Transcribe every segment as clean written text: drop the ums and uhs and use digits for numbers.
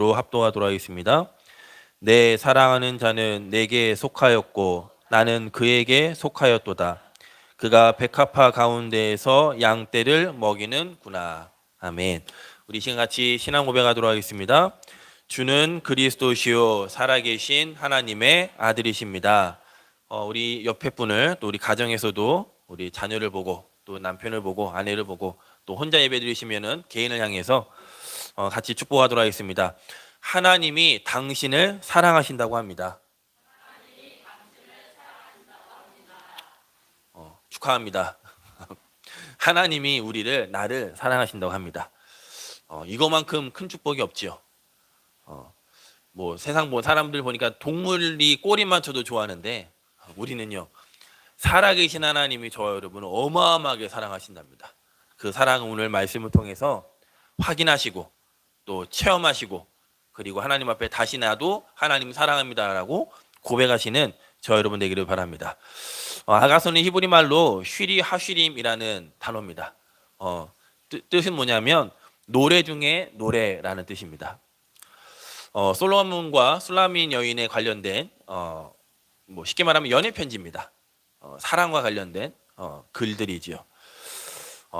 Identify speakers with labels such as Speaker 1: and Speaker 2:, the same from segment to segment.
Speaker 1: 합동하도록 하겠습니다. 내 사랑하는 자는 내게 속하였고 나는 그에게 속하였도다. 그가 백합화 가운데에서 양떼를 먹이는구나. 아멘. 우리 시간 같이 신앙 고백하도록 하겠습니다. 주는 그리스도시요 살아계신 하나님의 아들이십니다. 우리 옆에 분을 또 우리 가정에서도 우리 자녀를 보고 또 남편을 보고 아내를 보고 또 혼자 예배드리시면은 개인을 향해서 같이 축복하도록 하겠습니다. 하나님이 당신을 사랑하신다고 합니다. 축하합니다. 하나님이 나를 사랑하신다고 합니다. 이거만큼 큰 축복이 없지요. 뭐 세상 사람들 보니까 동물이 꼬리만 쳐도 좋아하는데 우리는요, 살아계신 하나님이 저와 여러분을 어마어마하게 사랑하신답니다. 그 사랑을 오늘 말씀을 통해서 확인하시고 또 체험하시고, 그리고 하나님 앞에 다시 나도 하나님 사랑합니다라고 고백하시는 저 여러분 되기를 바랍니다. 아가서는 히브리 말로 쉬리 하쉬림이라는 단어입니다. 뜻은 뭐냐면 노래 중에 노래라는 뜻입니다. 솔로몬과 술라민 여인에 관련된 뭐 쉽게 말하면 연애 편지입니다. 사랑과 관련된 글들이지요.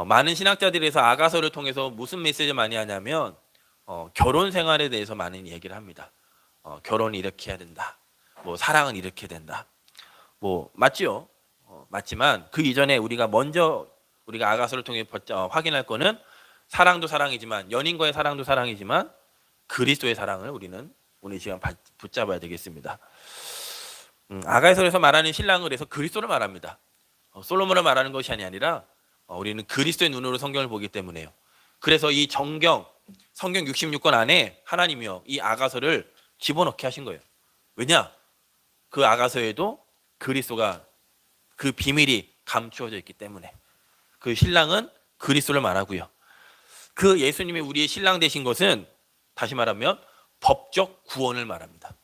Speaker 1: 많은 신학자들에서 아가서를 통해서 무슨 메시지를 많이 하냐면 결혼 생활에 대해서 많은 얘기를 합니다. 결혼이 이렇게 해야 된다. 뭐 사랑은 이렇게 된다. 뭐 맞지요. 맞지만 그 이전에 우리가 아가서를 통해 확인할 거는 사랑도 사랑이지만, 연인과의 사랑도 사랑이지만 그리스도의 사랑을 우리는 오늘 이 시간 붙잡아야 되겠습니다. 아가서에서 말하는 신랑을 그래서 그리스도를 말합니다. 솔로몬을 말하는 것이 아니라 우리는 그리스도의 눈으로 성경을 보기 때문에요. 그래서 이 성경 66권 안에 하나님이요, 이 아가서를 집어넣게 하신 거예요. 왜냐? 그 아가서에도 그리스도가, 그 비밀이 감추어져 있기 때문에. 그 신랑은 그리스도를 말하고요. 그 예수님이 우리의 신랑 되신 것은 다시 말하면 법적 구원을 말합니다.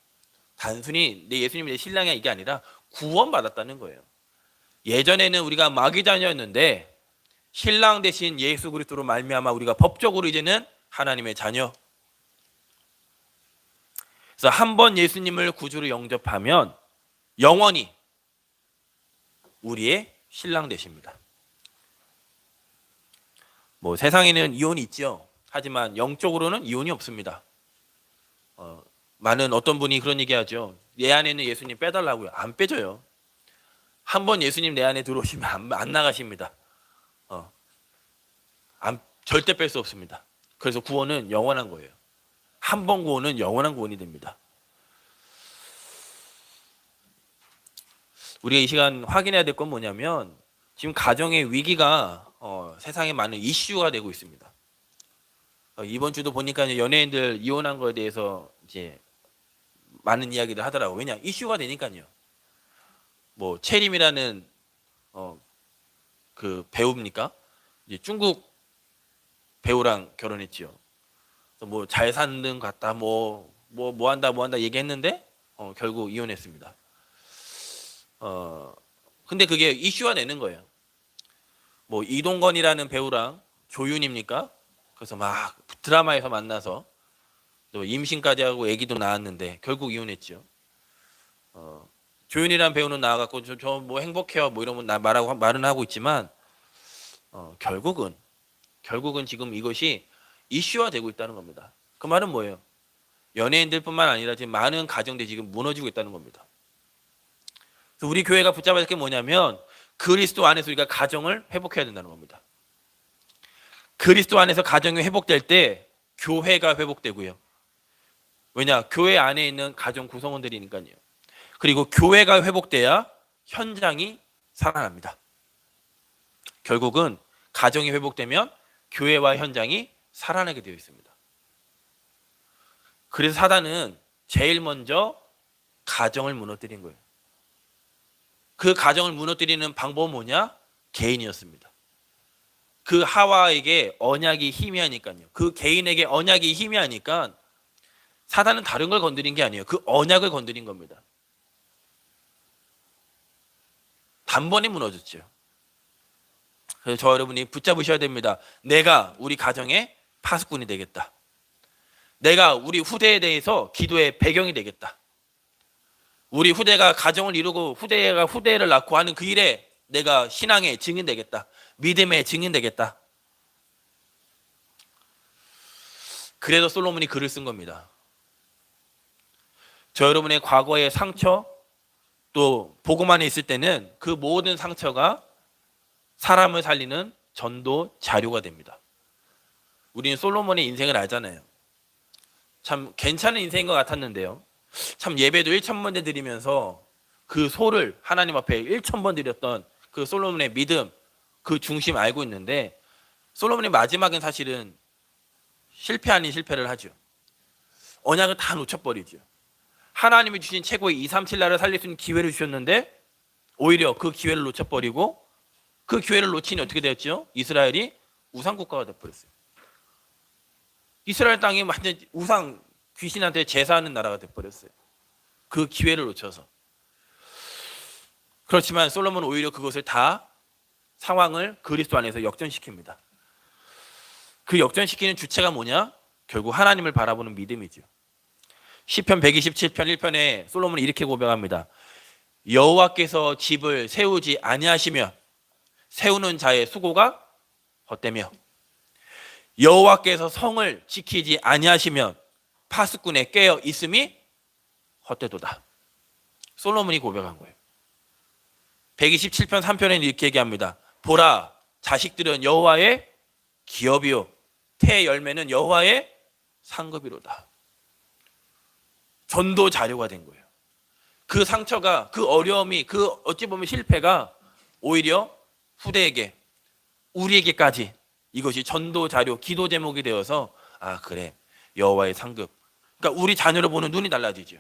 Speaker 1: 단순히 내 예수님이 내 신랑이야 이게 아니라 구원받았다는 거예요. 예전에는 우리가 마귀 자녀였는데 신랑 대신 예수 그리스도로 말미암아 우리가 법적으로 이제는 하나님의 자녀. 그래서 한번 예수님을 구주로 영접하면 영원히 우리의 신랑 되십니다. 뭐 세상에는 이혼이 있죠. 하지만 영적으로는 이혼이 없습니다. 많은 어떤 분이 그런 얘기하죠. 내 안에 있는 예수님 빼달라고요. 안 빼줘요. 한번 예수님 내 안에 들어오시면 안 나가십니다. 절대 뺄 수 없습니다. 그래서 구원은 영원한 거예요. 한 번 구원은 영원한 구원이 됩니다. 우리가 이 시간 확인해야 될 건 뭐냐면 지금 가정의 위기가 세상에 많은 이슈가 되고 있습니다. 이번 주도 보니까 연예인들 이혼한 거에 대해서 이제 많은 이야기를 하더라고요. 왜냐? 이슈가 되니까요. 뭐 채림이라는 그 배우입니까? 이제 중국 배우랑 결혼했지요. 뭐 잘 사는 것 같다, 뭐 한다 얘기했는데 결국 이혼했습니다. 근데 그게 이슈가 되는 거예요. 뭐 이동건이라는 배우랑 조윤입니까? 그래서 막 드라마에서 만나서 또 임신까지 하고 아기도 낳았는데 결국 이혼했죠. 조윤이라는 배우는 나와갖고 저 뭐 행복해요 뭐 이런 말은 하고 있지만 결국은 지금 이것이 이슈화 되고 있다는 겁니다. 그 말은 뭐예요? 연예인들뿐만 아니라 지금 많은 가정들이 지금 무너지고 있다는 겁니다. 그래서 우리 교회가 붙잡아야 될 게 뭐냐면 그리스도 안에서 우리가 가정을 회복해야 된다는 겁니다. 그리스도 안에서 가정이 회복될 때 교회가 회복되고요. 왜냐? 교회 안에 있는 가정 구성원들이니까요. 그리고 교회가 회복돼야 현장이 살아납니다. 결국은 가정이 회복되면 교회와 현장이 살아나게 되어 있습니다. 그래서 사단은 제일 먼저 가정을 무너뜨린 거예요. 그 가정을 무너뜨리는 방법은 뭐냐? 개인이었습니다. 그 하와에게 언약이 희미하니까요. 그 개인에게 언약이 희미하니까 사단은 다른 걸 건드린 게 아니에요. 그 언약을 건드린 겁니다. 단번에 무너졌죠. 그래서 저 여러분이 붙잡으셔야 됩니다. 내가 우리 가정의 파수꾼이 되겠다. 내가 우리 후대에 대해서 기도의 배경이 되겠다. 우리 후대가 가정을 이루고 후대가 후대를 낳고 하는 그 일에 내가 신앙의 증인 되겠다. 믿음의 증인 되겠다. 그래서 솔로몬이 글을 쓴 겁니다. 저 여러분의 과거의 상처, 또 복음 안에 있을 때는 그 모든 상처가 사람을 살리는 전도 자료가 됩니다. 우리는 솔로몬의 인생을 알잖아요. 참 괜찮은 인생인 것 같았는데요. 참 예배도 1000번 드리면서 그 소를 하나님 앞에 1000번 드렸던 그 솔로몬의 믿음, 그 중심 알고 있는데, 솔로몬의 마지막은 사실은 실패 아닌 실패를 하죠. 언약을 다 놓쳐버리죠. 하나님이 주신 최고의 237 나라를 살릴 수 있는 기회를 주셨는데 오히려 그 기회를 놓쳐버리고, 그 기회를 놓치니 어떻게 되었죠? 이스라엘이 우상국가가 되어버렸어요. 이스라엘 땅이 완전 우상 귀신한테 제사하는 나라가 되어버렸어요. 그 기회를 놓쳐서. 그렇지만 솔로몬은 오히려 그것을 다 상황을 그리스도 안에서 역전시킵니다. 그 역전시키는 주체가 뭐냐? 결국 하나님을 바라보는 믿음이죠. 시편 127편 1편에 솔로몬이 이렇게 고백합니다. 여호와께서 집을 세우지 아니하시면 세우는 자의 수고가 헛되며, 여호와께서 성을 지키지 아니하시면 파수꾼의 깨어 있음이 헛되도다. 솔로몬이 고백한 거예요. 127편 3편에는 이렇게 얘기합니다. 보라, 자식들은 여호와의 기업이요 태 열매는 여호와의 상급이로다. 전도 자료가 된 거예요. 그 상처가, 그 어려움이, 그 어찌 보면 실패가 오히려 후대에게, 우리에게까지 이것이 전도 자료, 기도 제목이 되어서 아 그래, 여호와의 상급. 그러니까 우리 자녀를 보는 눈이 달라지죠.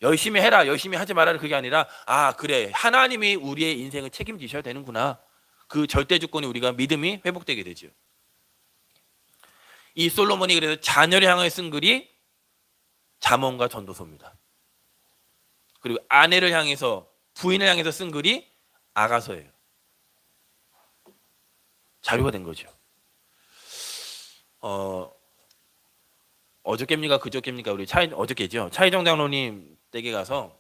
Speaker 1: 열심히 해라, 열심히 하지 말아라, 그게 아니라 아 그래, 하나님이 우리의 인생을 책임지셔야 되는구나. 그 절대 주권이, 우리가 믿음이 회복되게 되죠. 이 솔로몬이 그래서 자녀를 향해 쓴 글이 잠언과 전도서입니다. 그리고 아내를 향해서, 부인을 향해서 쓴 글이 아가서예요. 자료가 된 거죠. 어저께입니까 그저께입니까, 우리 어저께죠. 차희정 장로님 댁에 가서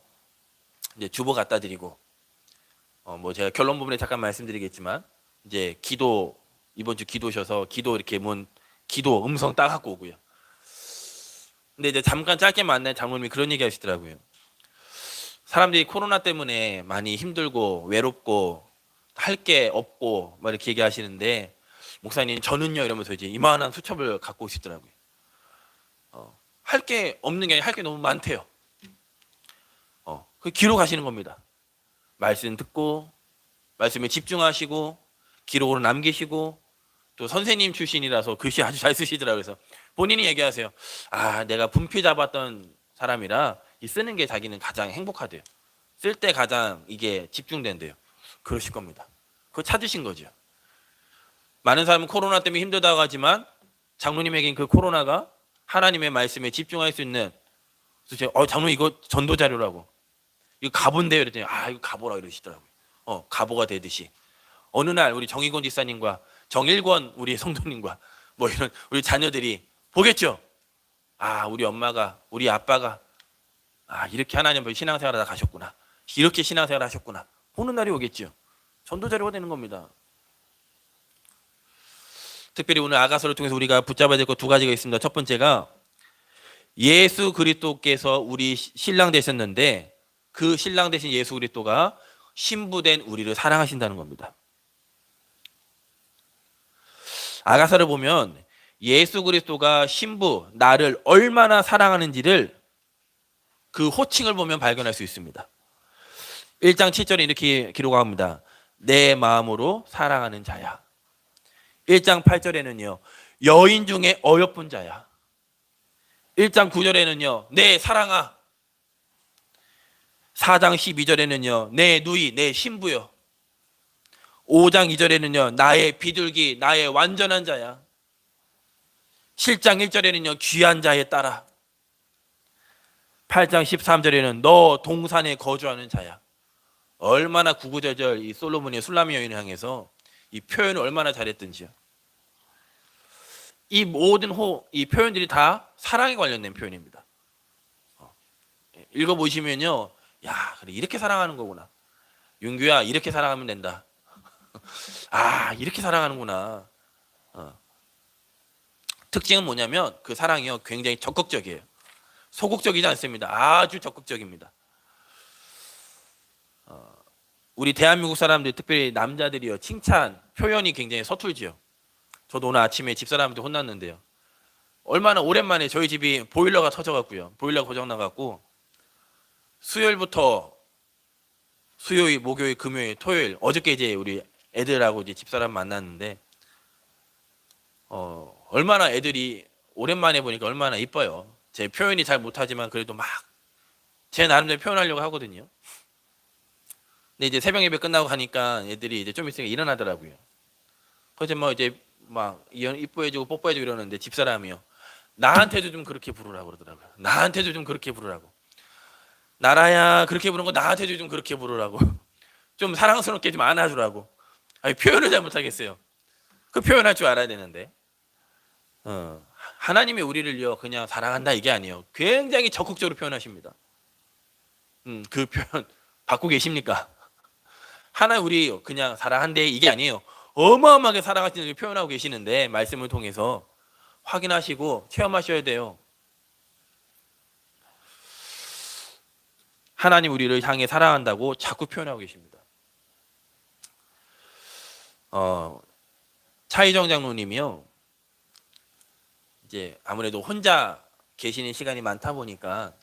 Speaker 1: 이제 주보 갖다 드리고, 뭐 제가 결론 부분에 잠깐 말씀드리겠지만, 이제 기도, 이번 주 기도셔서 기도 이렇게 기도 음성 따갖고 오고요. 근데 이제 잠깐 짧게 만난 장로님이 그런 얘기 하시더라고요. 사람들이 코로나 때문에 많이 힘들고 외롭고 할 게 없고 막 이렇게 얘기하시는데, 목사님 저는요 이러면서 이제 이만한 수첩을 갖고 오시더라고요. 할 게 없는 게 아니라 할 게 너무 많대요. 그 기록하시는 겁니다. 말씀 듣고 말씀에 집중하시고 기록으로 남기시고, 또 선생님 출신이라서 글씨 아주 잘 쓰시더라고요. 그래서 본인이 얘기하세요. 아 내가 분필 잡았던 사람이라 이 쓰는 게 자기는 가장 행복하대요. 쓸 때 가장 이게 집중된대요. 그러실 겁니다. 그거 찾으신 거죠. 많은 사람은 코로나 때문에 힘들다고 하지만 장로님에겐 그 코로나가 하나님의 말씀에 집중할 수 있는, 그래서 장로님 이거 전도 자료라고, 이거 가본데요 이랬더니 아 이거 가보라 이러시더라고요. 가보가 되듯이 어느 날 우리 정의권 지사님과 정일권 우리 성도님과 뭐 이런 우리 자녀들이 보겠죠. 아 우리 엄마가, 우리 아빠가 아 이렇게 하나님 앞에 신앙생활하다 가셨구나, 이렇게 신앙생활 하셨구나 보는 날이 오겠죠. 전도 자료가 되는 겁니다. 특별히 오늘 아가서를 통해서 우리가 붙잡아야 될 것 두 가지가 있습니다. 첫 번째가 예수 그리스도께서 우리 신랑 되셨는데, 그 신랑 되신 예수 그리스도가 신부된 우리를 사랑하신다는 겁니다. 아가서를 보면 예수 그리스도가 신부, 나를 얼마나 사랑하는지를 그 호칭을 보면 발견할 수 있습니다. 1장 7절에 이렇게 기록합니다. 내 마음으로 사랑하는 자야. 1장 8절에는요 여인 중에 어여쁜 자야. 1장 9절에는요 내 사랑아. 4장 12절에는요 내 누이, 내 신부요. 5장 2절에는요 나의 비둘기, 나의 완전한 자야. 7장 1절에는요 귀한 자에 따라. 8장 13절에는 너 동산에 거주하는 자야. 얼마나 구구절절 이 솔로몬이 술람의 여인을 향해서 이 표현을 얼마나 잘했든지요. 이 모든 이 표현들이 다 사랑에 관련된 표현입니다. 읽어보시면요, 야, 그래 이렇게 사랑하는 거구나. 윤규야, 이렇게 사랑하면 된다. 아, 이렇게 사랑하는구나. 특징은 뭐냐면 그 사랑이요, 굉장히 적극적이에요. 소극적이지 않습니다. 아주 적극적입니다. 우리 대한민국 사람들, 특별히 남자들이요, 칭찬 표현이 굉장히 서툴지요. 저도 오늘 아침에 집사람한테 혼났는데요. 얼마나 오랜만에 저희 집이 보일러가 터져갖고요, 보일러 고장 나갖고 수요일부터 수요일, 목요일, 금요일, 토요일, 어저께 이제 우리 애들하고 이제 집사람 만났는데 얼마나 애들이 오랜만에 보니까 얼마나 이뻐요. 제 표현이 잘 못하지만 그래도 막 제 나름대로 표현하려고 하거든요. 근데 이제 새벽 예배 끝나고 가니까 애들이 이제 좀 있으니까 일어나더라고요. 그래서 뭐 이제 막 이뻐해주고 뽀뽀해주고 이러는데 집사람이요, 나한테도 좀 그렇게 부르라고 그러더라고요. 나한테도 좀 그렇게 부르라고. 나라야, 그렇게 부르는 거 나한테도 좀 그렇게 부르라고. 좀 사랑스럽게 좀 안아주라고. 아니, 표현을 잘 못하겠어요. 그 표현할 줄 알아야 되는데. 하나님이 우리를요 그냥 사랑한다 이게 아니에요. 굉장히 적극적으로 표현하십니다. 그 표현 받고 계십니까? 하나님 우리 그냥 사랑한대 이게 아니에요. 어마어마하게 사랑하시는 걸 표현하고 계시는데 말씀을 통해서 확인하시고 체험하셔야 돼요. 하나님 우리를 향해 사랑한다고 자꾸 표현하고 계십니다. 차희정 장로님이요, 이제 아무래도 혼자 계시는 시간이 많다 보니까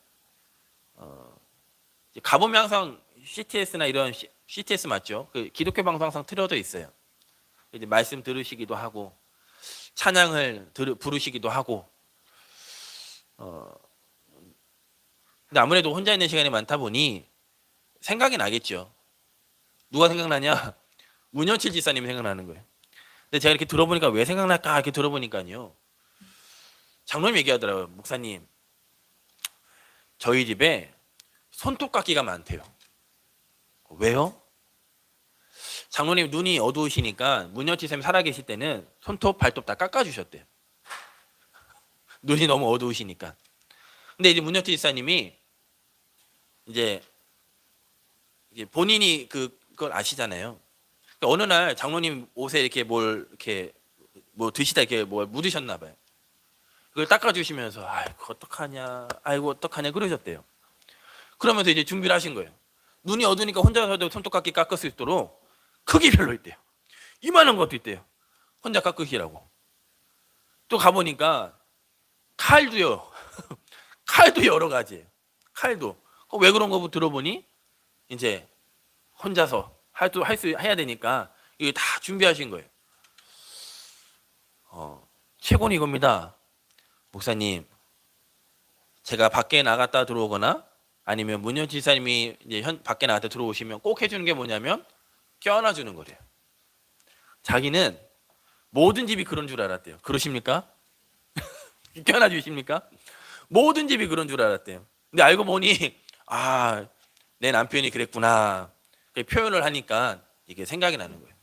Speaker 1: 가보면 항상 CTS나 이런 CTS 맞죠? 그 기독교 방송 항상 틀어져 있어요. 이제 말씀 들으시기도 하고 찬양을 부르시기도 하고. 근데 아무래도 혼자 있는 시간이 많다 보니 생각이 나겠죠. 누가 생각나냐? 문현칠 지사님이 생각나는 거예요. 근데 제가 이렇게 들어보니까 왜 생각날까 이렇게 들어보니까요, 장로님 얘기하더라고요. 목사님, 저희 집에 손톱깎이가 많대요. 왜요? 장로님 눈이 어두우시니까 문현치 쌤 살아계실 때는 손톱 발톱 다 깎아주셨대요. 눈이 너무 어두우시니까. 근데 이제 문현치 지사님이 이제 본인이 그걸 아시잖아요. 그러니까 어느 날 장로님 옷에 이렇게 이렇게 뭐 드시다 이렇게 뭘 묻으셨나 봐요. 그걸 닦아주시면서 아이고 어떡하냐, 아이고 어떡하냐 그러셨대요. 그러면서 이제 준비를 하신 거예요. 눈이 어두우니까 혼자서도 손톱깎이 깎을 수 있도록 크기 별로 있대요. 이만한 것도 있대요. 혼자 깎으시라고. 또 가보니까 칼도요. 칼도 여러 가지예요. 칼도. 왜 그런 거 들어보니 이제 혼자서 해야 되니까 이게 다 준비하신 거예요. 최고는 이겁니다. 목사님, 제가 밖에 나갔다 들어오거나 아니면 문현 지사님이 이제 밖에 나갔다 들어오시면 꼭 해주는 게 뭐냐면 껴안아주는 거래요. 자기는 모든 집이 그런 줄 알았대요. 그러십니까? 껴안아주십니까? 모든 집이 그런 줄 알았대요. 근데 알고 보니 내 남편이 그랬구나. 표현을 하니까 이게 생각이 나는 거예요.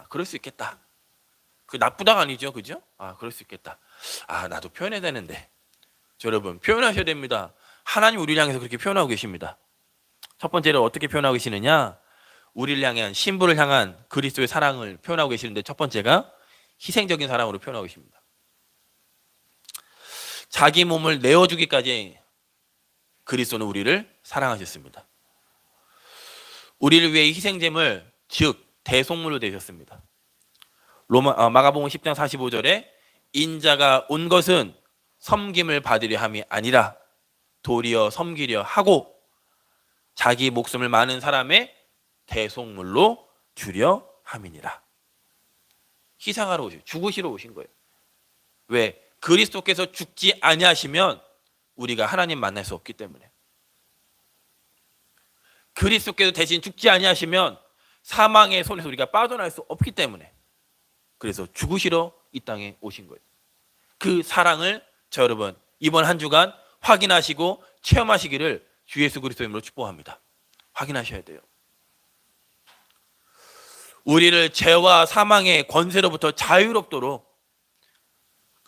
Speaker 1: 그럴 수 있겠다. 그 나쁘다가 아니죠, 그죠? 그럴 수 있겠다. 나도 표현해야 되는데. 여러분, 표현하셔야 됩니다. 하나님 우리를 향해서 그렇게 표현하고 계십니다. 첫 번째로 어떻게 표현하고 계시느냐? 우리를 향한 신부를 향한 그리스도의 사랑을 표현하고 계시는데 첫 번째가 희생적인 사랑으로 표현하고 계십니다. 자기 몸을 내어주기까지 그리스도는 우리를 사랑하셨습니다. 우리를 위해 희생제물, 즉 대속물로 되셨습니다. 마가복음 10장 45절에 인자가 온 것은 섬김을 받으려 함이 아니라 도리어 섬기려 하고 자기 목숨을 많은 사람의 대속물로 주려 함이니라. 희생하러 오신, 죽으시러 오신 거예요. 왜? 그리스도께서 죽지 아니하시면 우리가 하나님 만날 수 없기 때문에. 그리스도께서 대신 죽지 아니하시면 사망의 손에서 우리가 빠져날 수 없기 때문에. 그래서 죽으시러 이 땅에 오신 거예요. 그 사랑을 여러분 이번 한 주간 확인하시고 체험하시기를 주 예수 그리스도 이름으로 축복합니다. 확인하셔야 돼요. 우리를 죄와 사망의 권세로부터 자유롭도록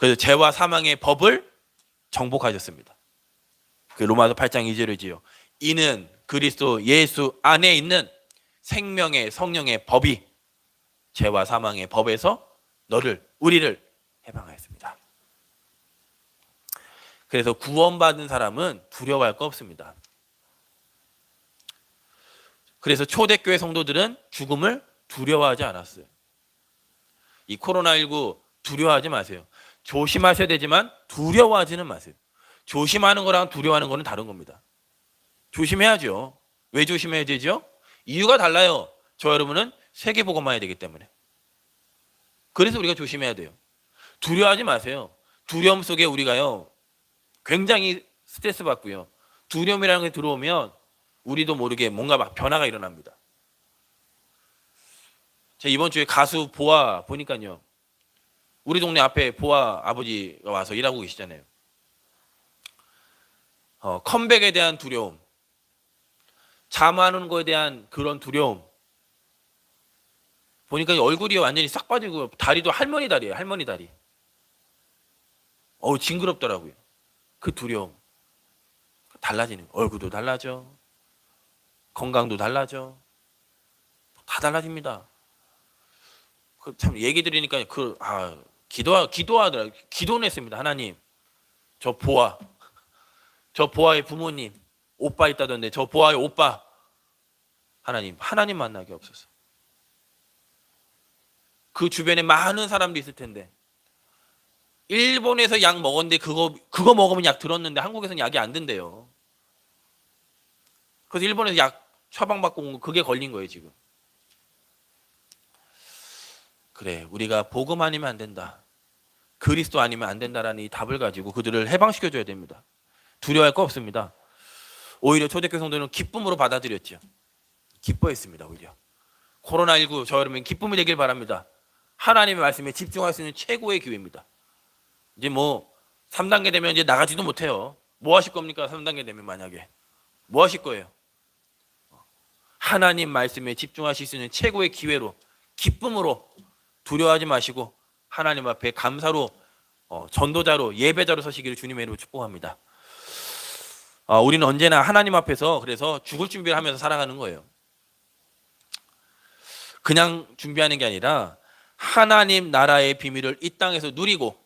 Speaker 1: 그래서 죄와 사망의 법을 정복하셨습니다. 그 로마서 8장 2절이지요. 이는 그리스도 예수 안에 있는 생명의 성령의 법이 죄와 사망의 법에서 우리를 해방하였습니다. 그래서 구원받은 사람은 두려워할 거 없습니다. 그래서 초대교회 성도들은 죽음을 두려워하지 않았어요. 이 코로나19 두려워하지 마세요. 조심하셔야 되지만 두려워하지는 마세요. 조심하는 거랑 두려워하는 거는 다른 겁니다. 조심해야죠. 왜 조심해야 되죠? 이유가 달라요. 저 여러분은 세계복음만 해야 되기 때문에. 그래서 우리가 조심해야 돼요. 두려워하지 마세요. 두려움 속에 우리가요 굉장히 스트레스 받고요. 두려움이라는 게 들어오면 우리도 모르게 뭔가 막 변화가 일어납니다. 제가 이번 주에 가수 보아 보니까요. 우리 동네 앞에 보아 아버지가 와서 일하고 계시잖아요. 컴백에 대한 두려움, 잠하는 거에 대한 그런 두려움. 보니까 얼굴이 완전히 싹 빠지고 다리도 할머니 다리예요. 할머니 다리. 징그럽더라고요. 그 두려움. 달라지는 거. 얼굴도 달라져. 건강도 달라져. 다 달라집니다. 참 얘기 들으니까 기도하더라고요. 기도는 했습니다. 하나님, 저 보아의 부모님, 오빠 있다던데 저 보아의 오빠 하나님 만나게 없어서. 그 주변에 많은 사람도 있을 텐데 일본에서 약 먹었는데 그거 먹으면 약 들었는데 한국에서는 약이 안 된대요. 그래서 일본에서 약 처방받고 온 거 그게 걸린 거예요 지금. 그래, 우리가 복음 아니면 안 된다, 그리스도 아니면 안 된다라는 이 답을 가지고 그들을 해방시켜줘야 됩니다. 두려워할 거 없습니다. 오히려 초대교회 성도는 기쁨으로 받아들였죠. 기뻐했습니다. 오히려 코로나19 저 여러분 기쁨이 되길 바랍니다. 하나님의 말씀에 집중할 수 있는 최고의 기회입니다. 이제 3단계 되면 이제 나가지도 못해요. 뭐 하실 겁니까? 3단계 되면 만약에 뭐 하실 거예요? 하나님 말씀에 집중하실 수 있는 최고의 기회로, 기쁨으로, 두려워하지 마시고 하나님 앞에 감사로 전도자로, 예배자로 서시기를 주님의 이름으로 축복합니다. 우리는 언제나 하나님 앞에서 그래서 죽을 준비를 하면서 살아가는 거예요. 그냥 준비하는 게 아니라 하나님 나라의 비밀을 이 땅에서 누리고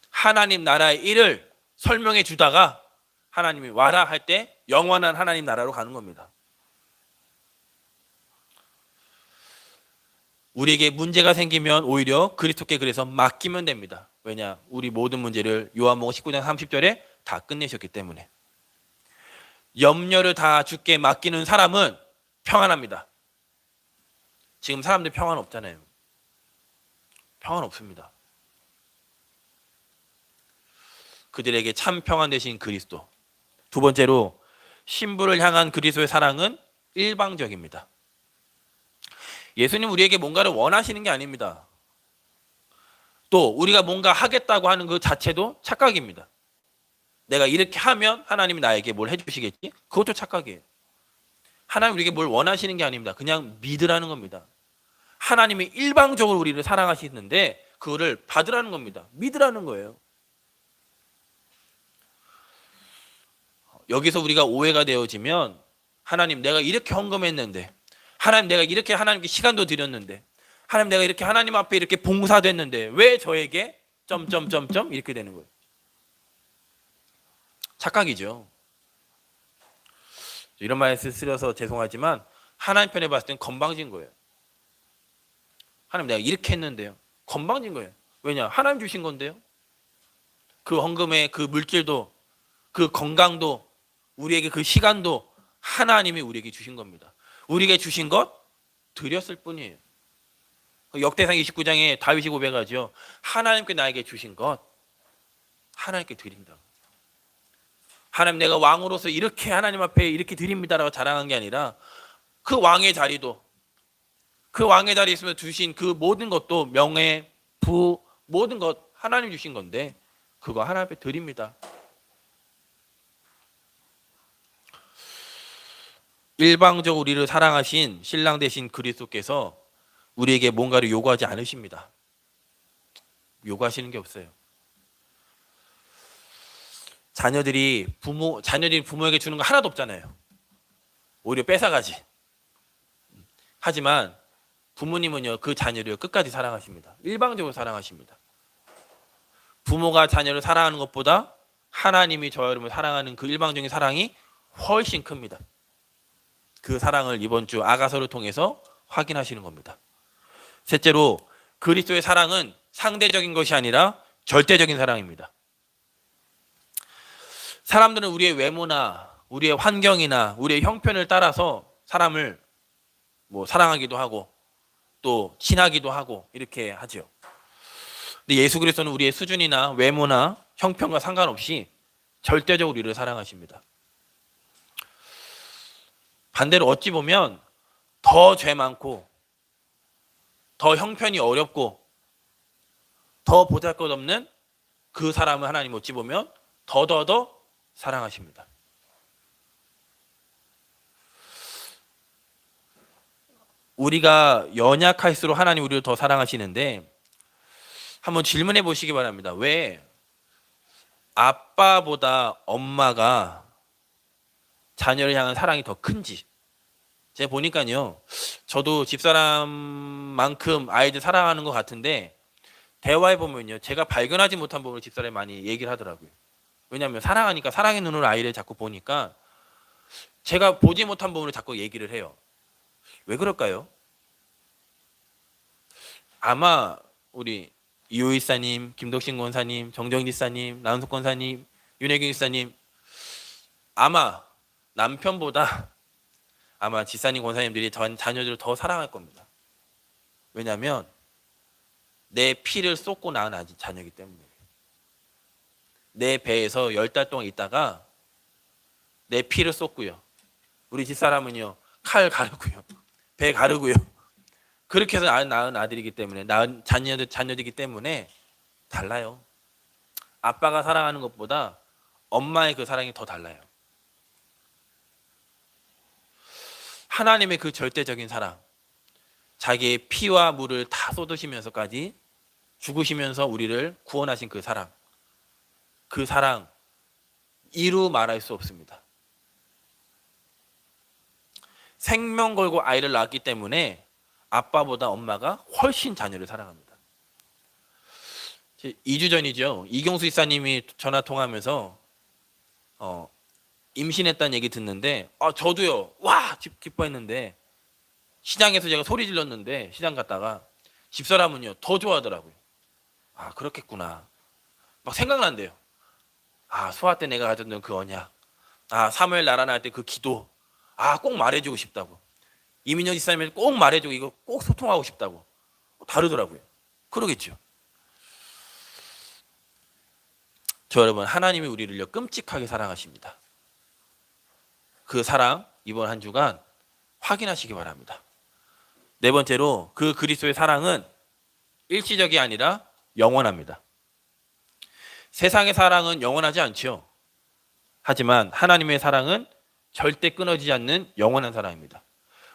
Speaker 1: 하나님 나라의 일을 설명해 주다가 하나님이 와라 할 때 영원한 하나님 나라로 가는 겁니다. 우리에게 문제가 생기면 오히려 그리스도께 그래서 맡기면 됩니다. 왜냐? 우리 모든 문제를 요한복음 19장 30절에 다 끝내셨기 때문에. 염려를 다 주께 맡기는 사람은 평안합니다. 지금 사람들 평안 없잖아요. 평안 없습니다. 그들에게 참 평안 되신 그리스도. 두 번째로 신부를 향한 그리스도의 사랑은 일방적입니다. 예수님 우리에게 뭔가를 원하시는 게 아닙니다. 또 우리가 뭔가 하겠다고 하는 그 자체도 착각입니다. 내가 이렇게 하면 하나님이 나에게 뭘 해주시겠지? 그것도 착각이에요. 하나님 우리에게 뭘 원하시는 게 아닙니다. 그냥 믿으라는 겁니다. 하나님이 일방적으로 우리를 사랑하시는데 그거를 받으라는 겁니다. 믿으라는 거예요. 여기서 우리가 오해가 되어지면 하나님 내가 이렇게 헌금했는데, 하나님 내가 이렇게 하나님께 시간도 드렸는데, 하나님 내가 이렇게 하나님 앞에 이렇게 봉사됐는데 왜 저에게 점점점점 이렇게 되는 거예요. 착각이죠. 이런 말 쓰려서 죄송하지만 하나님 편에 봤을 땐 건방진 거예요. 하나님 내가 이렇게 했는데요. 건방진 거예요. 왜냐? 하나님 주신 건데요. 그 헌금의 그 물질도, 그 건강도, 우리에게 그 시간도 하나님이 우리에게 주신 겁니다. 우리에게 주신 것 드렸을 뿐이에요. 역대상 29장에 다윗이 고백하죠. 하나님께 나에게 주신 것 하나님께 드린다. 하나님 내가 왕으로서 이렇게 하나님 앞에 이렇게 드립니다라고 자랑한 게 아니라 그 왕의 자리도, 그 왕의 자리에 있으면 주신 그 모든 것도 명예, 부, 모든 것 하나님 주신 건데 그거 하나님 앞에 드립니다. 일방적으로 우리를 사랑하신 신랑 되신 그리스도께서 우리에게 뭔가를 요구하지 않으십니다. 요구하시는 게 없어요. 자녀들이 부모에게 주는 거 하나도 없잖아요. 오히려 뺏어가지. 하지만 부모님은요, 그 자녀를 끝까지 사랑하십니다. 일방적으로 사랑하십니다. 부모가 자녀를 사랑하는 것보다 하나님이 저 여러분을 사랑하는 그 일방적인 사랑이 훨씬 큽니다. 그 사랑을 이번 주 아가서를 통해서 확인하시는 겁니다. 셋째로, 그리스도의 사랑은 상대적인 것이 아니라 절대적인 사랑입니다. 사람들은 우리의 외모나 우리의 환경이나 우리의 형편을 따라서 사람을 사랑하기도 하고 또 친하기도 하고 이렇게 하죠. 근데 예수 그리스도는 우리의 수준이나 외모나 형편과 상관없이 절대적으로 우리를 사랑하십니다. 반대로 어찌 보면 더 죄 많고 더 형편이 어렵고 더 보잘것없는 그 사람을 하나님 어찌 보면 더더더 사랑하십니다. 우리가 연약할수록 하나님 우리를 더 사랑하시는데 한번 질문해 보시기 바랍니다. 왜 아빠보다 엄마가 자녀를 향한 사랑이 더 큰지. 제가 보니까요, 저도 집사람만큼 아이들 사랑하는 것 같은데 대화해 보면요, 제가 발견하지 못한 부분을 집사람이 많이 얘기를 하더라고요. 왜냐하면 사랑하니까 사랑의 눈으로 아이를 자꾸 보니까 제가 보지 못한 부분을 자꾸 얘기를 해요. 왜 그럴까요? 아마 우리 이호 이사님, 김덕신 권사님, 정정 지사님, 나은석 권사님, 윤혜경 지사님, 아마 남편보다 아마 지사님, 권사님들이 자녀들을 더 사랑할 겁니다. 왜냐하면 내 피를 쏟고 낳은 자녀이기 때문에. 내 배에서 10달 동안 있다가 내 피를 쏟고요. 우리 집사람은요, 칼 가르고요, 배 가르고요. 그렇게 해서 낳은 아들이기 때문에, 낳은 자녀들이기 때문에 달라요. 아빠가 사랑하는 것보다 엄마의 그 사랑이 더 달라요. 하나님의 그 절대적인 사랑, 자기의 피와 물을 다 쏟으시면서까지 죽으시면서 우리를 구원하신 그 사랑 이루 말할 수 없습니다. 생명 걸고 아이를 낳았기 때문에 아빠보다 엄마가 훨씬 자녀를 사랑합니다. 2주 전이죠. 이경수 이사님이 전화 통화하면서 임신했다는 얘기 듣는데 저도요, 와 기뻐했는데 시장에서 제가 소리 질렀는데 시장 갔다가 집사람은요 더 좋아하더라고요. 그렇겠구나. 막 생각난대요. 소아 때 내가 가졌던 그 언약, 사무엘 나라 날 때 그 기도, 꼭 말해주고 싶다고. 이민영 지사님이 꼭 말해주고 이거 꼭 소통하고 싶다고. 다르더라고요. 그러겠죠. 저 여러분, 하나님이 우리를요 끔찍하게 사랑하십니다. 그 사랑 이번 한 주간 확인하시기 바랍니다. 네 번째로, 그 그리스도의 사랑은 일시적이 아니라 영원합니다. 세상의 사랑은 영원하지 않죠. 하지만 하나님의 사랑은 절대 끊어지지 않는 영원한 사랑입니다.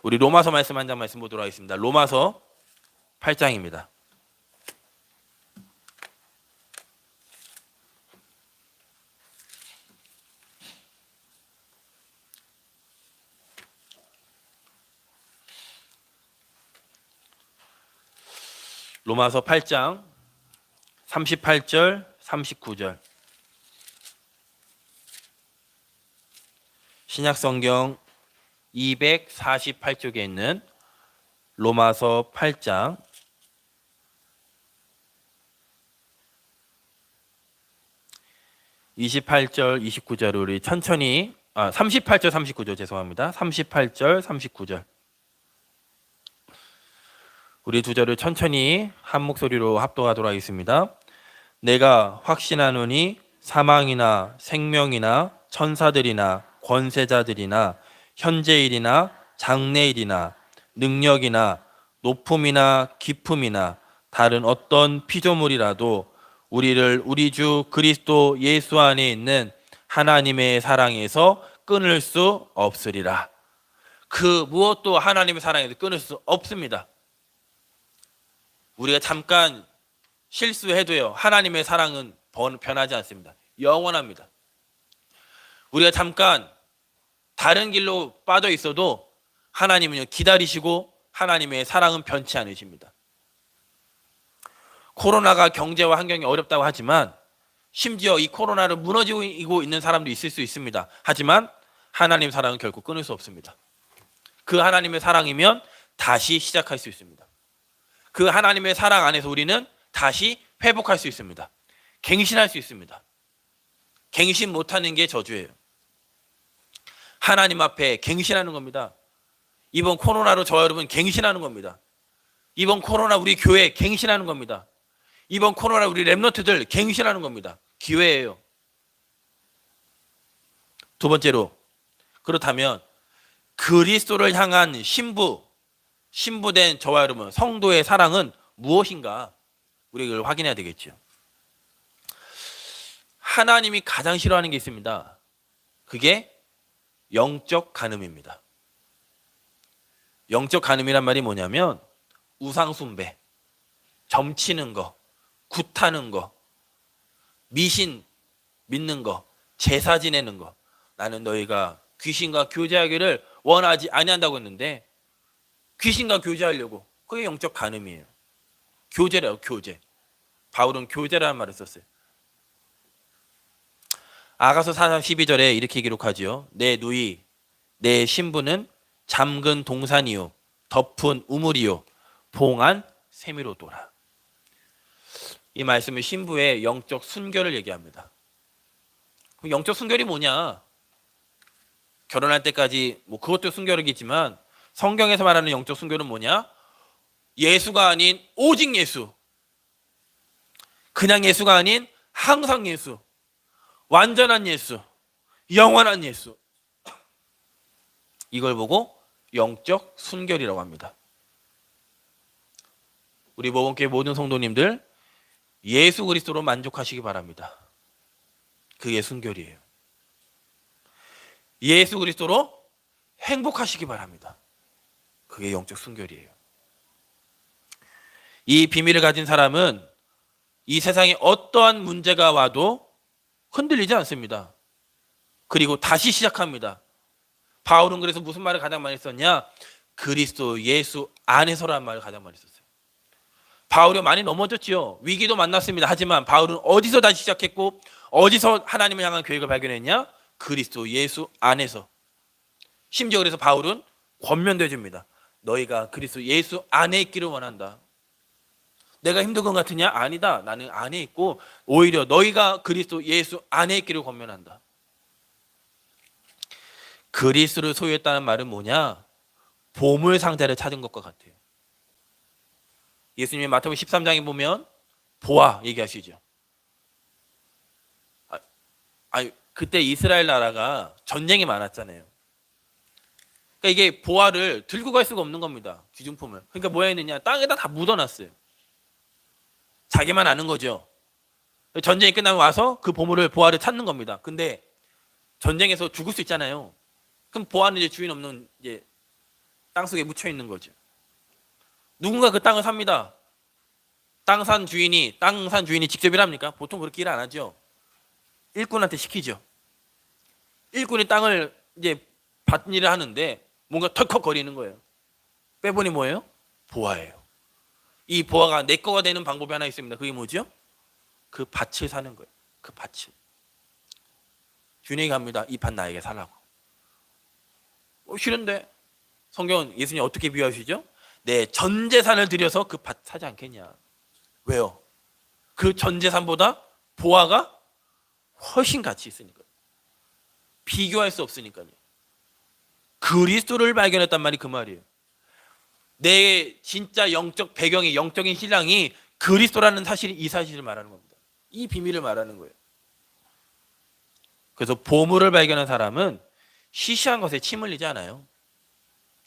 Speaker 1: 우리 로마서 말씀 한 장 말씀 보도록 하겠습니다. 로마서 8장입니다. 로마서 8장 38절 39절. 신약성경 248쪽에 있는 로마서 8장 28절 29절 우리 천천히 38절 39절 죄송합니다. 38절 39절 우리 두 절을 천천히 한 목소리로 합독하도록 하겠습니다. 내가 확신하노니 사망이나 생명이나 천사들이나 권세자들이나 현재일이나 장래일이나 능력이나 높음이나 깊음이나 다른 어떤 피조물이라도 우리를 우리 주 그리스도 예수 안에 있는 하나님의 사랑에서 끊을 수 없으리라. 그 무엇도 하나님의 사랑에서 끊을 수 없습니다. 우리가 잠깐 실수해도요, 하나님의 사랑은 변하지 않습니다. 영원합니다. 우리가 잠깐 다른 길로 빠져 있어도 하나님은요 기다리시고 하나님의 사랑은 변치 않으십니다. 코로나가 경제와 환경이 어렵다고 하지만 심지어 이 코로나를 무너지고 있는 사람도 있을 수 있습니다. 하지만 하나님 사랑은 결코 끊을 수 없습니다. 그 하나님의 사랑이면 다시 시작할 수 있습니다. 그 하나님의 사랑 안에서 우리는 다시 회복할 수 있습니다. 갱신할 수 있습니다. 갱신 못하는 게 저주예요. 하나님 앞에 갱신하는 겁니다. 이번 코로나로 저와 여러분 갱신하는 겁니다. 이번 코로나 우리 교회 갱신하는 겁니다. 이번 코로나 우리 렘넌트들 갱신하는 겁니다. 기회예요. 두 번째로, 그렇다면 그리스도를 향한 신부된 저와 여러분 성도의 사랑은 무엇인가 우리가 이걸 확인해야 되겠죠. 하나님이 가장 싫어하는 게 있습니다. 그게 영적 간음입니다. 영적 간음이란 말이 뭐냐면 우상 숭배, 점치는 거, 굿하는 거, 미신 믿는 거, 제사 지내는 거. 나는 너희가 귀신과 교제하기를 원하지 아니한다고 했는데 귀신과 교제하려고. 그게 영적 간음이에요. 교제래요, 교제. 바울은 교제라는 말을 썼어요. 아가서 4장 12절에 이렇게 기록하지요. 내 누이, 내 신부는 잠근 동산이요, 덮은 우물이요, 봉한 세미로도라. 이 말씀은 신부의 영적 순결을 얘기합니다. 영적 순결이 뭐냐? 결혼할 때까지 뭐 그것도 순결이겠지만 성경에서 말하는 영적 순결은 뭐냐? 예수가 아닌 오직 예수. 그냥 예수가 아닌 항상 예수. 완전한 예수. 영원한 예수. 이걸 보고 영적 순결이라고 합니다. 우리 모범교회 모든 성도님들 예수 그리스도로 만족하시기 바랍니다. 그게 순결이에요. 예수 그리스도로 행복하시기 바랍니다. 그게 영적 순결이에요. 이 비밀을 가진 사람은 이 세상에 어떠한 문제가 와도 흔들리지 않습니다. 그리고 다시 시작합니다. 바울은 그래서 무슨 말을 가장 많이 썼냐? 그리스도 예수 안에서라는 말을 가장 많이 썼어요. 바울이 많이 넘어졌지요. 위기도 만났습니다. 하지만 바울은 어디서 다시 시작했고 어디서 하나님을 향한 계획을 발견했냐? 그리스도 예수 안에서. 심지어 그래서 바울은 권면도 해줍니다. 너희가 그리스도 예수 안에 있기를 원한다. 내가 힘든 것 같으냐? 아니다. 나는 안에 있고 오히려 너희가 그리스도 예수 안에 있기를 권면한다. 그리스도를 소유했다는 말은 뭐냐? 보물 상자를 찾은 것과 같아요. 예수님이 마태복음 13장에 보면 보아 얘기하시죠. 그때 이스라엘 나라가 전쟁이 많았잖아요. 그러니까 이게 보아를 들고 갈 수가 없는 겁니다. 귀중품을. 그러니까 뭐야 했느냐? 땅에다 다 묻어놨어요. 자기만 아는 거죠. 전쟁이 끝나면 와서 그 보물을 보아를 찾는 겁니다. 근데 전쟁에서 죽을 수 있잖아요. 그럼 보아는 이제 주인 없는 이제 땅 속에 묻혀 있는 거죠. 누군가 그 땅을 삽니다. 땅 산 주인이 직접 일합니까? 보통 그렇게 일 안 하죠. 일꾼한테 시키죠. 일꾼이 땅을 이제 받는 일을 하는데 뭔가 털컥거리는 거예요. 빼보니 뭐예요? 보아예요. 이 보아가 내 거가 되는 방법이 하나 있습니다. 그게 뭐죠? 그 밭을 사는 거예요. 그 밭을. 주인에게 갑니다. 이 밭 나에게 살라고. 싫은데 성경은 예수님 어떻게 비유하시죠? 내 전 재산을 들여서 그 밭 사지 않겠냐. 왜요? 그 전 재산보다 보아가 훨씬 가치 있으니까요. 비교할 수 없으니까요. 그리스도를 발견했단 말이 그 말이에요. 내 진짜 영적 배경이, 영적인 신랑이 그리스도라는 사실이 이 사실을 말하는 겁니다. 이 비밀을 말하는 거예요. 그래서 보물을 발견한 사람은 시시한 것에 침 흘리지 않아요.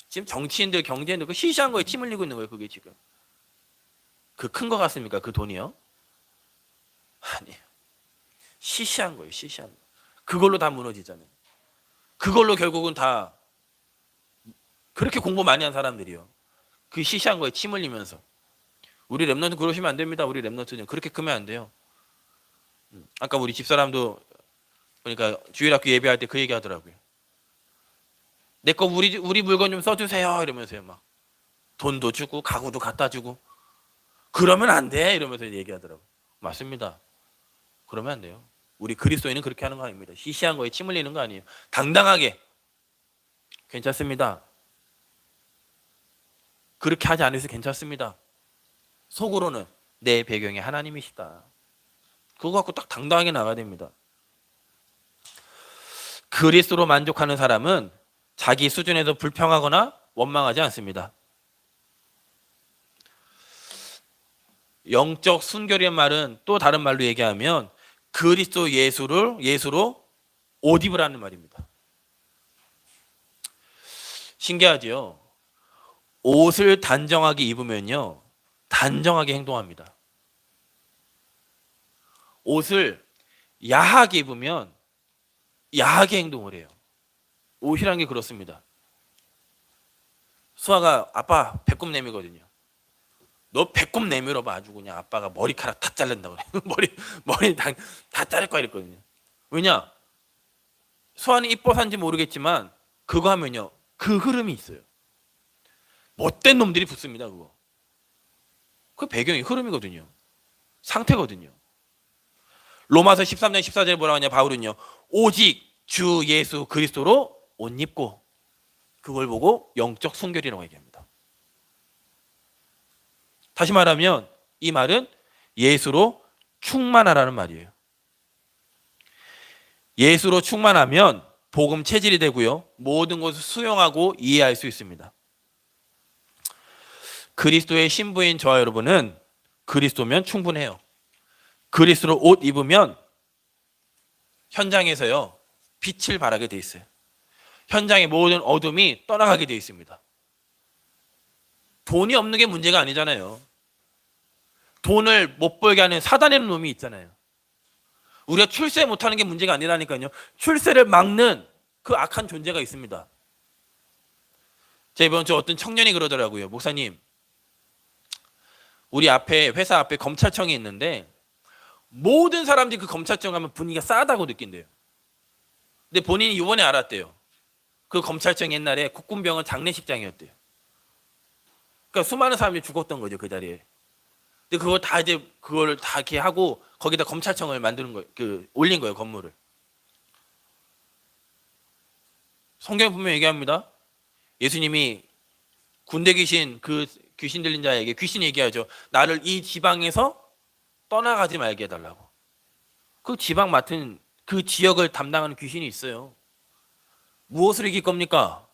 Speaker 1: 지금 정치인들, 경제인들 그 시시한 거에 침 흘리고 있는 거예요. 그게 지금. 그 큰 거 같습니까? 그 돈이요? 아니에요. 시시한 거예요. 시시한 거. 그걸로 다 무너지잖아요. 그걸로 결국은 다 그렇게 공부 많이 한 사람들이요. 그 시시한 거에 침 흘리면서. 우리 랩런트 그러시면 안 됩니다. 우리 랩런트는 그렇게 크면 안 돼요. 아까 우리 집사람도 그러니까 주일학교 예배할 때 그 얘기하더라고요. 내 거 우리 물건 좀 써주세요 이러면서요. 막 돈도 주고 가구도 갖다 주고 그러면 안 돼 이러면서 얘기하더라고요. 맞습니다. 그러면 안 돼요. 우리 그리스도인은 그렇게 하는 거 아닙니다. 시시한 거에 침 흘리는 거 아니에요. 당당하게 괜찮습니다. 그렇게 하지 않으셔도 괜찮습니다. 속으로는 내 배경이 하나님이시다. 그거 갖고 딱 당당하게 나가야 됩니다. 그리스도로 만족하는 사람은 자기 수준에서 불평하거나 원망하지 않습니다. 영적 순결이란 말은 또 다른 말로 얘기하면 그리스도 예수로 옷 입으라는 말입니다. 신기하죠? 옷을 단정하게 입으면요, 단정하게 행동합니다. 옷을 야하게 입으면 야하게 행동을 해요. 옷이란 게 그렇습니다. 수아가 아빠 배꼽 내밀거든요. 너 배꼽 내밀어봐. 아주 그냥 아빠가 머리카락 다 자른다고 그래. 머리 다 자를 거야 이랬거든요. 왜냐? 수아는 이뻐서인지 모르겠지만 그거 하면요, 그 흐름이 있어요. 못된 놈들이 붙습니다. 그거. 그 배경이 흐름이거든요. 상태거든요. 로마서 13장 14절에 뭐라고 하냐, 바울은요, 오직 주 예수 그리스도로 옷 입고, 그걸 보고 영적 순결이라고 얘기합니다. 다시 말하면 이 말은 예수로 충만하라는 말이에요. 예수로 충만하면 복음 체질이 되고요, 모든 것을 수용하고 이해할 수 있습니다. 그리스도의 신부인 저와 여러분은 그리스도면 충분해요. 그리스도로 옷 입으면 현장에서요, 빛을 발하게 돼 있어요. 현장의 모든 어둠이 떠나가게 돼 있습니다. 돈이 없는 게 문제가 아니잖아요. 돈을 못 벌게 하는 사단의 놈이 있잖아요. 우리가 출세 못하는 게 문제가 아니라니까요. 출세를 막는 그 악한 존재가 있습니다. 제 이번 주 어떤 청년이 그러더라고요. 목사님, 우리 앞에 회사 앞에 검찰청이 있는데 모든 사람들이 그 검찰청 가면 분위기가 싸다고 느낀대요. 근데 본인이 이번에 알았대요. 그 검찰청 옛날에 국군병원 장례식장이었대요. 그러니까 수많은 사람들이 죽었던 거죠, 그 자리에. 근데 그걸 다 이렇게 하고 거기다 검찰청을 만드는 거예요. 올린 거예요, 건물을. 성경에 보면 얘기합니다. 예수님이 군대 귀신, 그 귀신 들린 자에게 귀신 얘기하죠. 나를 이 지방에서 떠나가지 말게 해달라고. 그 지방 맡은 그 지역을 담당하는 귀신이 있어요. 무엇을 이길 겁니까?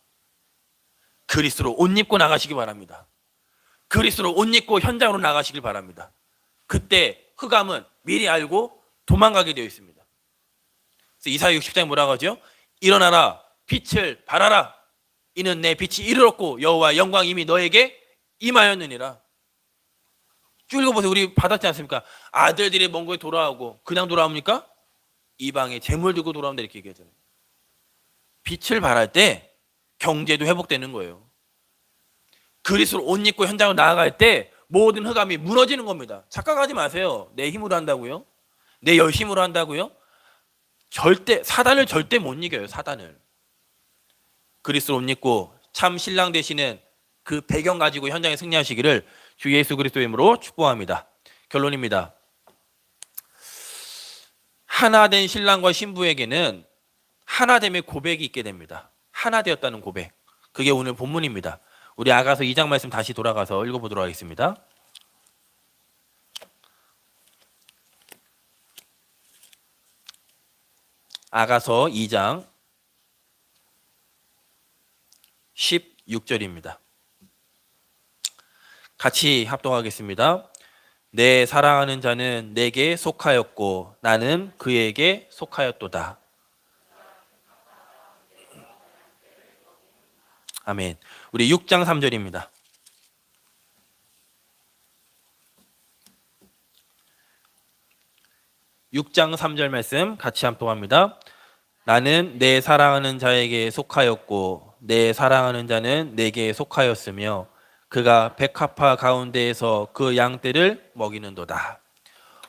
Speaker 1: 그리스도로 옷 입고 나가시기 바랍니다. 그리스도로 옷 입고 현장으로 나가시길 바랍니다. 그때 흑암은 미리 알고 도망가게 되어 있습니다. 그래서 이사야 60장에 뭐라고 하죠? 일어나라, 빛을 발하라. 이는 내 빛이 이르렀고 여호와의 영광이 이미 너에게 임하였느니라. 쭉 읽어보세요. 우리 받았지 않습니까? 아들들이 먼 곳에 돌아오고 그냥 돌아옵니까? 이방에 재물 들고 돌아온다 이렇게 얘기하잖아요. 빛을 발할 때 경제도 회복되는 거예요. 그리스도로 옷 입고 현장으로 나아갈 때 모든 흑암이 무너지는 겁니다. 착각하지 마세요. 내 힘으로 한다고요? 내 열심으로 한다고요? 사단을 절대 못 이겨요. 사단을. 그리스도로 옷 입고 참 신랑 되시는 그 배경 가지고 현장에 승리하시기를 주 예수 그리스도의 이름으로 축복합니다. 결론입니다. 하나 된 신랑과 신부에게는 하나됨의 고백이 있게 됩니다. 하나 되었다는 고백. 그게 오늘 본문입니다. 우리 아가서 2장 말씀 다시 돌아가서 읽어보도록 하겠습니다. 아가서 2장 16절입니다. 같이 합독하겠습니다. 내 사랑하는 자는 내게 속하였고 나는 그에게 속하였도다. 아멘. 우리 6장 3절입니다. 6장 3절 말씀 같이 합독합니다. 나는 내 사랑하는 자에게 속하였고 내 사랑하는 자는 내게 속하였으며 그가 백합화 가운데에서 그 양떼를 먹이는도다.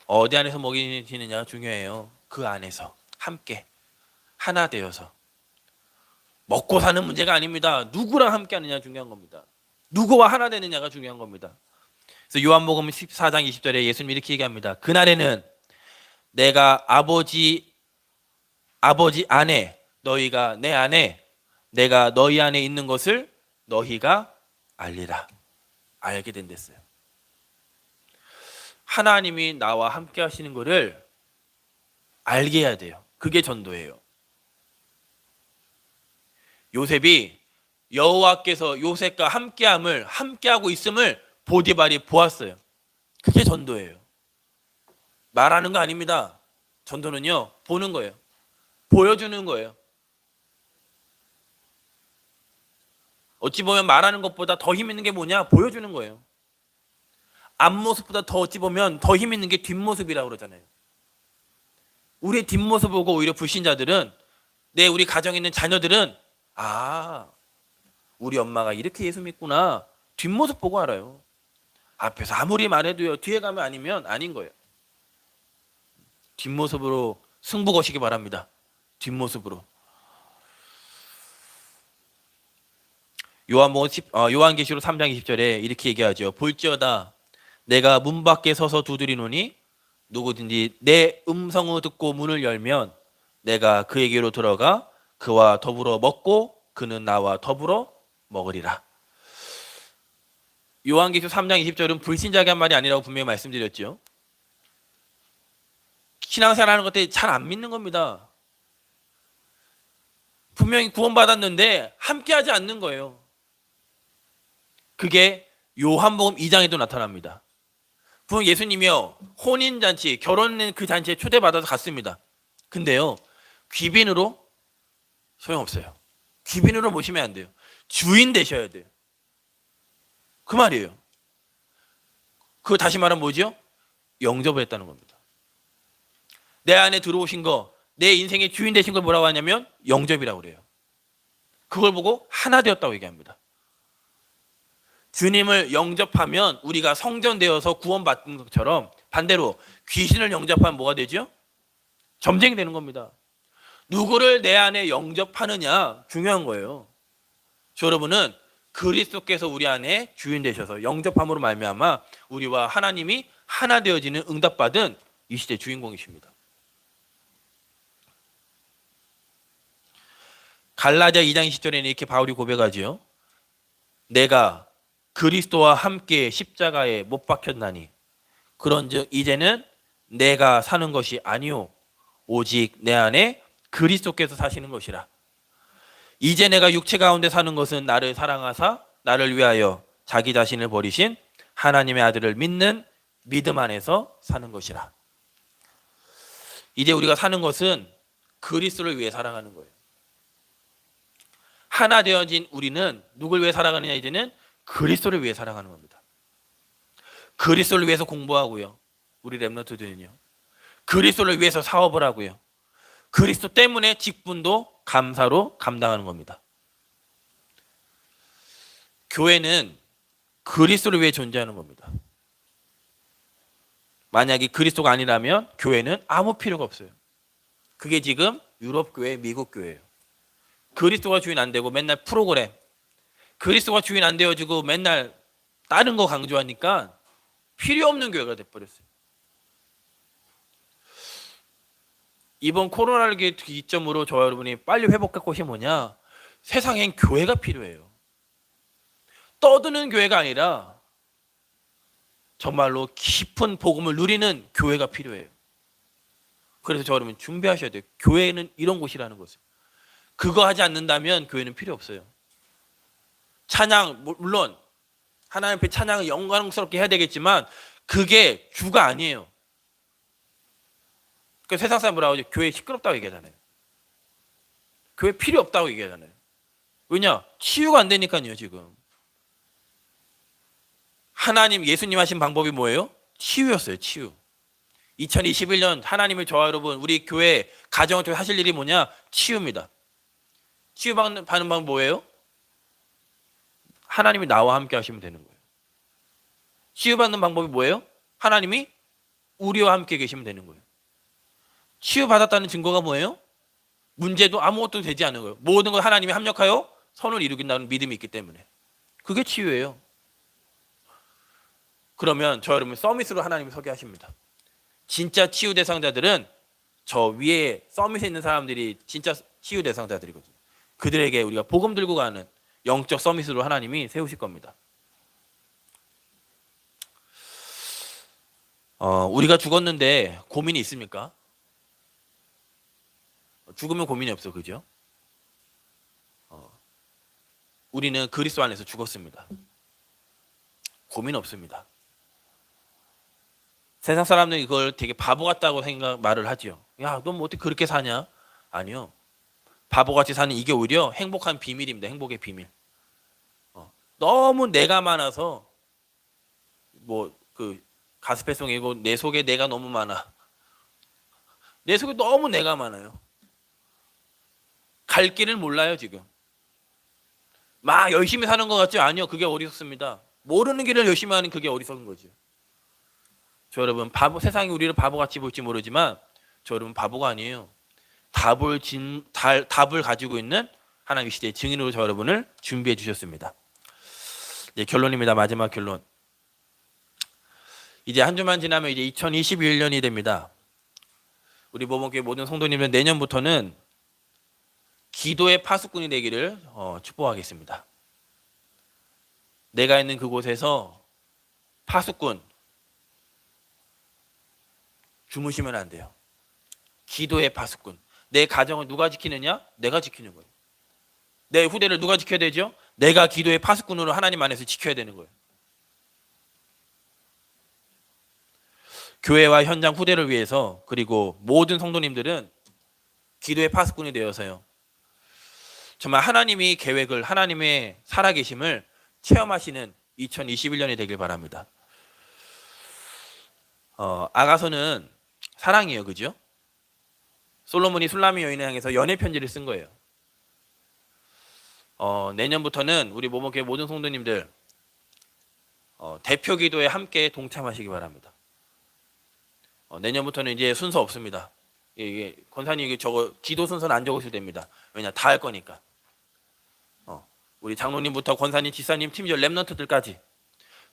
Speaker 1: 어디 안에서 먹이시느냐 중요해요. 그 안에서 함께 하나 되어서. 먹고 사는 문제가 아닙니다. 누구랑 함께 하느냐 중요한 겁니다. 누구와 하나 되느냐가 중요한 겁니다. 그래서 요한복음 14장 20절에 예수님이 이렇게 얘기합니다. 그날에는 내가 아버지 안에, 너희가 내 안에, 내가 너희 안에 있는 것을 너희가 알리라. 알게 된댔어요. 하나님이 나와 함께 하시는 것을 알게 해야 돼요. 그게 전도예요. 요셉이 여호와께서 요셉과 함께하고 있음을 보디발이 보았어요. 그게 전도예요. 말하는 거 아닙니다. 전도는요, 보는 거예요. 보여주는 거예요. 어찌 보면 말하는 것보다 더 힘 있는 게 뭐냐? 보여주는 거예요. 앞모습보다 더 어찌 보면 더 힘 있는 게 뒷모습이라고 그러잖아요. 우리의 뒷모습 보고 오히려 불신자들은, 우리 가정에 있는 자녀들은 우리 엄마가 이렇게 예수 믿구나. 뒷모습 보고 알아요. 앞에서 아무리 말해도요, 뒤에 가면 아닌 거예요. 뒷모습으로 승부 거시기 바랍니다. 뒷모습으로. 요한계시록 3장 20절에 이렇게 얘기하죠. 볼지어다 내가 문 밖에 서서 두드리노니 누구든지 내 음성을 듣고 문을 열면 내가 그에게로 들어가 그와 더불어 먹고 그는 나와 더불어 먹으리라. 요한계시록 3장 20절은 불신자에게 한 말이 아니라고 분명히 말씀드렸죠. 신앙생활하는 것들 잘 안 믿는 겁니다. 분명히 구원받았는데 함께하지 않는 거예요. 그게 요한복음 2장에도 나타납니다. 분명 예수님이요, 혼인잔치, 결혼은 그 잔치에 초대받아서 갔습니다. 근데요, 귀빈으로 소용없어요. 귀빈으로 모시면 안 돼요. 주인 되셔야 돼요. 그 말이에요. 그거 다시 말하면 뭐죠? 영접을 했다는 겁니다. 내 안에 들어오신 거, 내 인생의 주인 되신 걸 뭐라고 하냐면 영접이라고 그래요. 그걸 보고 하나 되었다고 얘기합니다. 주님을 영접하면 우리가 성전되어서 구원받는 것처럼 반대로 귀신을 영접하면 뭐가 되죠? 점쟁이 되는 겁니다. 누구를 내 안에 영접하느냐 중요한 거예요. 여러분은 그리스도께서 우리 안에 주인 되셔서 영접함으로 말미암아 우리와 하나님이 하나 되어지는 응답받은 이 시대 주인공이십니다. 갈라디아 2장 20절에는 이렇게 바울이 고백하지요. 내가 그리스도와 함께 십자가에 못 박혔나니 그런즉 이제는 내가 사는 것이 아니오 오직 내 안에 그리스도께서 사시는 것이라. 이제 내가 육체 가운데 사는 것은 나를 사랑하사 나를 위하여 자기 자신을 버리신 하나님의 아들을 믿는 믿음 안에서 사는 것이라. 이제 우리가 사는 것은 그리스도를 위해 살아가는 거예요. 하나 되어진 우리는 누굴 위해 살아가느냐? 이제는 그리스도를 위해 살아가는 겁니다. 그리스도를 위해서 공부하고요. 우리 렘넌트들은요. 그리스도를 위해서 사업을 하고요. 그리스도 때문에 직분도 감사로 감당하는 겁니다. 교회는 그리스도를 위해 존재하는 겁니다. 만약에 그리스도가 아니라면 교회는 아무 필요가 없어요. 그게 지금 유럽 교회, 미국 교회예요. 그리스도가 주인 안 되고 맨날 프로그램, 그리스도가 주인 안 되어지고 맨날 다른 거 강조하니까 필요 없는 교회가 돼버렸어요. 이번 코로나를 기점으로 저와 여러분이 빨리 회복할 것이 뭐냐? 세상엔 교회가 필요해요. 떠드는 교회가 아니라 정말로 깊은 복음을 누리는 교회가 필요해요. 그래서 저와 여러분 준비하셔야 돼요. 교회는 이런 곳이라는 것을. 그거 하지 않는다면 교회는 필요 없어요. 찬양, 물론 하나님 앞에 찬양을 영광스럽게 해야 되겠지만 그게 주가 아니에요. 그 세상 사람 뭐라고 하죠? 교회 시끄럽다고 얘기하잖아요. 교회 필요 없다고 얘기하잖아요. 왜냐? 치유가 안 되니까요. 지금 하나님, 예수님 하신 방법이 뭐예요? 치유였어요. 치유. 2021년 하나님을 저와 여러분 우리 교회 가정을 통해 하실 일이 뭐냐? 치유입니다. 치유받는 방법 뭐예요? 하나님이 나와 함께 하시면 되는 거예요. 치유받는 방법이 뭐예요? 하나님이 우리와 함께 계시면 되는 거예요. 치유받았다는 증거가 뭐예요? 문제도 아무것도 되지 않는 거예요. 모든 걸 하나님이 합력하여 선을 이루긴다는 믿음이 있기 때문에. 그게 치유예요. 그러면 저 여러분 서밋으로 하나님이 서게 하십니다. 진짜 치유 대상자들은 저 위에 서밋에 있는 사람들이 진짜 치유 대상자들이거든요. 그들에게 우리가 복음 들고 가는 영적 서밋으로 하나님이 세우실 겁니다. 우리가 죽었는데 고민이 있습니까? 죽으면 고민이 없어, 그죠? 우리는 그리스도 안에서 죽었습니다. 고민 없습니다. 세상 사람들이 이걸 되게 바보 같다고 말을 하죠. 야, 너 뭐 어떻게 그렇게 사냐? 아니요. 바보같이 사는 이게 오히려 행복한 비밀입니다. 행복의 비밀. 너무 내가 많아서 가스펠송이고 내 속에 내가 너무 많아. 내 속에 너무 내가 많아요. 갈 길을 몰라요 지금. 막 열심히 사는 것 같죠? 아니요. 그게 어리석습니다. 모르는 길을 열심히 하는 그게 어리석은 거죠. 저 여러분 세상이 우리를 바보같이 볼지 모르지만 저 여러분 바보가 아니에요. 답을 가지고 있는 하나님의 시대의 증인으로 저 여러분을 준비해 주셨습니다. 이제 결론입니다. 마지막 결론. 이제 한 주만 지나면 이제 2021년이 됩니다. 우리 모범교회 모든 성도님들 내년부터는 기도의 파수꾼이 되기를 축복하겠습니다. 내가 있는 그곳에서 파수꾼 주무시면 안 돼요. 기도의 파수꾼. 내 가정을 누가 지키느냐? 내가 지키는 거예요. 내 후대를 누가 지켜야 되죠? 내가 기도의 파수꾼으로 하나님 안에서 지켜야 되는 거예요. 교회와 현장 후대를 위해서 그리고 모든 성도님들은 기도의 파수꾼이 되어서요. 정말 하나님이 계획을 하나님의 살아계심을 체험하시는 2021년이 되길 바랍니다. 아가서는 사랑이에요. 그죠? 솔로몬이 술라미 여인을 향해서 연애 편지를 쓴 거예요. 내년부터는 우리 모범교회 모든 성도님들 대표 기도에 함께 동참하시기 바랍니다. 내년부터는 이제 순서 없습니다. 이게 권사님 저거 기도 순서는 안 적으셔도 됩니다. 왜냐 다 할 거니까. 우리 장로님부터 권사님, 지사님, 팀장, 랩런트들까지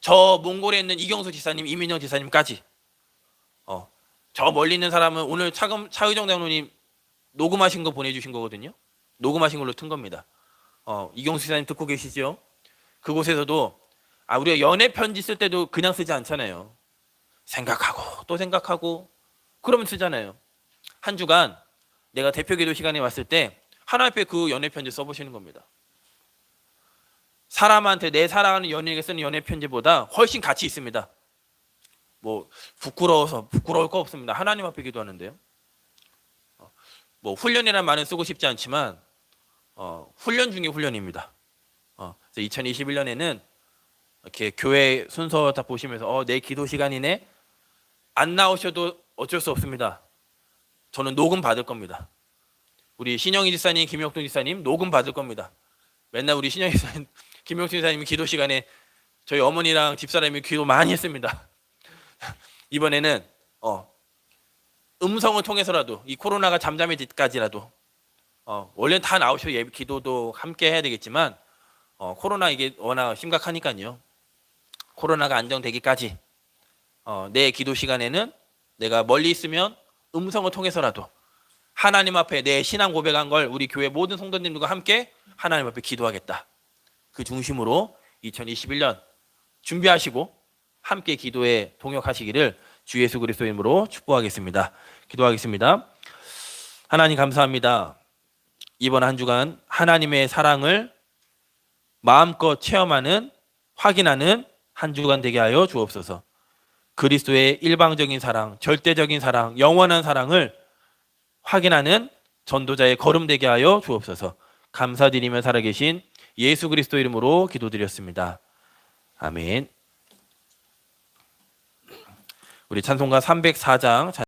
Speaker 1: 저 몽골에 있는 이경수 지사님, 이민영 지사님까지 저 멀리 있는 사람은 오늘 차의정 장로님 녹음하신 거 보내주신 거거든요. 녹음하신 걸로 튼 겁니다. 이경수 지사님 듣고 계시죠? 그곳에서도 우리가 연애 편지 쓸 때도 그냥 쓰지 않잖아요. 생각하고 또 생각하고 그러면 쓰잖아요. 한 주간 내가 대표 기도 시간에 왔을 때 하나님 앞에 그 연애 편지 써보시는 겁니다. 사람한테 내 사랑하는 연인에게 쓰는 연애 편지보다 훨씬 가치 있습니다. 부끄러울 거 없습니다. 하나님 앞에 기도하는데요. 훈련이라는 말은 쓰고 싶지 않지만 훈련 중에 훈련입니다. 그래서 2021년에는 이렇게 교회 순서 다 보시면서 내 기도 시간이네. 안 나오셔도 어쩔 수 없습니다. 저는 녹음 받을 겁니다. 우리 신영희 지사님, 김혁동 지사님 녹음 받을 겁니다. 맨날 우리 신영희 지사님, 김혁동 지사님이 기도 시간에 저희 어머니랑 집사람이 기도 많이 했습니다. 이번에는 음성을 통해서라도 이 코로나가 잠잠해질 때까지라도 원래는 다 나오셔 예배 기도도 함께 해야 되겠지만 코로나 이게 워낙 심각하니까요. 코로나가 안정되기까지 내 기도 시간에는 내가 멀리 있으면 음성을 통해서라도 하나님 앞에 내 신앙 고백한 걸 우리 교회 모든 성도님들과 함께 하나님 앞에 기도하겠다. 그 중심으로 2021년 준비하시고 함께 기도에 동역하시기를 주 예수 그리스도 이름으로 축복하겠습니다. 기도하겠습니다. 하나님 감사합니다. 이번 한 주간 하나님의 사랑을 마음껏 체험하는 확인하는 한 주간 되게 하여 주옵소서. 그리스도의 일방적인 사랑, 절대적인 사랑, 영원한 사랑을 확인하는 전도자의 걸음 되게 하여 주옵소서. 감사드리며 살아계신 예수 그리스도 이름으로 기도드렸습니다. 아멘. 우리 찬송가 304장